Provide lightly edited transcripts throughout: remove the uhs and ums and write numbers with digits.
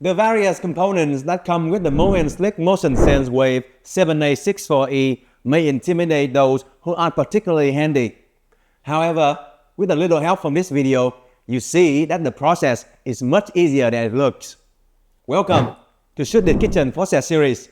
The various components that come with the Moen Sleek MotionSense Wave 7A64E may intimidate those who aren't particularly handy. However, with a little help from this video, you see that the process is much easier than it looks. Welcome to ShouldIT Kitchen Faucet series.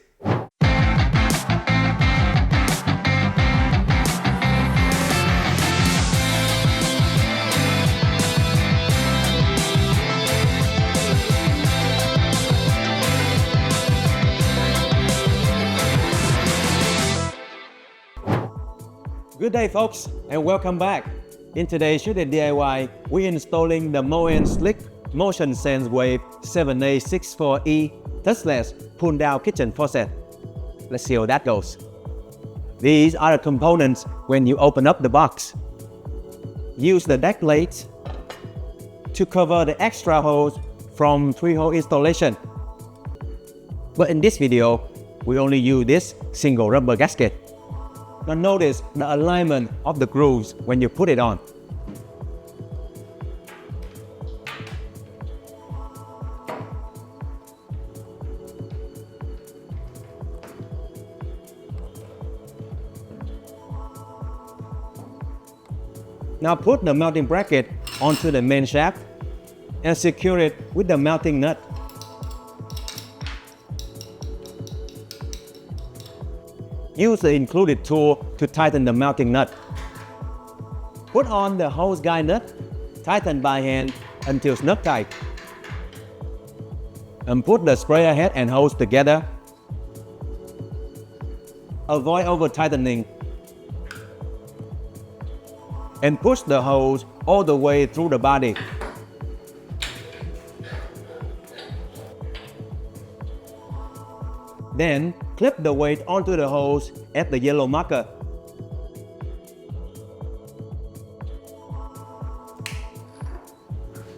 Good day folks, and welcome back. In today's ShouldIT DIY, we're installing the Moen Sleek MotionSense Wave 7A64E touchless pull-down kitchen faucet. Let's see how that goes. These are the components when you open up the box. Use the deck plates to cover the extra holes from 3-hole installation. But in this video, we only use this single rubber gasket. Now notice the alignment of the grooves when you put it on. Now put the mounting bracket onto the main shaft and secure it with the mounting nut. Use the included tool to tighten the mounting nut. Put on the hose guide nut, tighten by hand until snug tight. And put the sprayer head and hose together. Avoid over tightening. And push the hose all the way through the body. Then, clip the weight onto the hose at the yellow marker.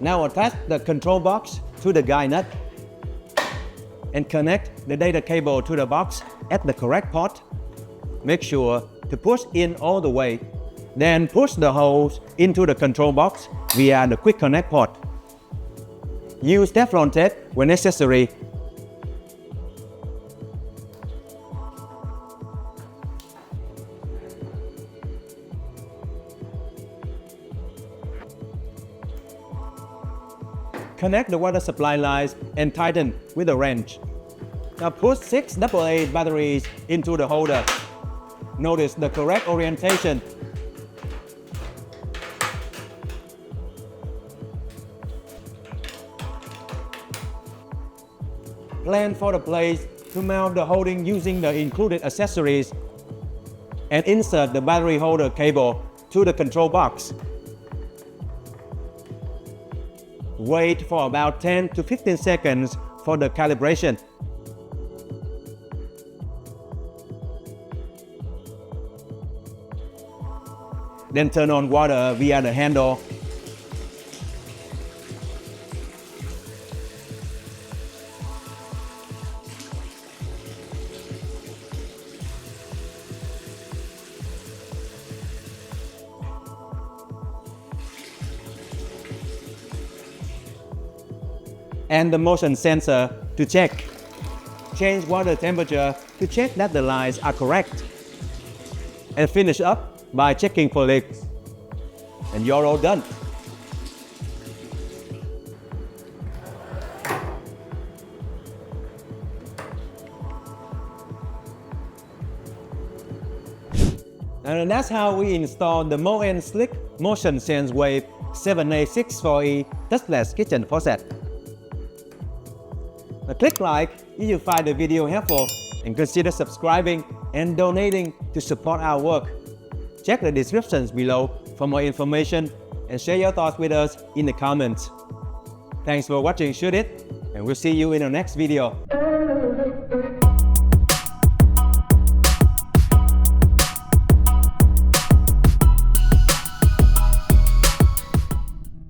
Now attach the control box to the guide nut and connect the data cable to the box at the correct port. Make sure to push in all the way. Then push the hose into the control box via the quick connect port. Use Teflon tape when necessary. Connect the water supply lines and tighten with a wrench. Now put 6 AA batteries into the holder. Notice the correct orientation. Plan for the place to mount the holding using the included accessories and insert the battery holder cable to the control box. Wait for about 10 to 15 seconds for the calibration. Then turn on water via the handle. And the motion sensor to check. Change water temperature to check that the lines are correct. And finish up by checking for leaks. And you're all done. And that's how we install the Moen Sleek MotionSense Wave 7A64E touchless kitchen faucet. Now click like if you find the video helpful and consider subscribing and donating to support our work. Check the descriptions below for more information and share your thoughts with us in the comments. Thanks for watching ShouldIT, and we'll see you in the next video.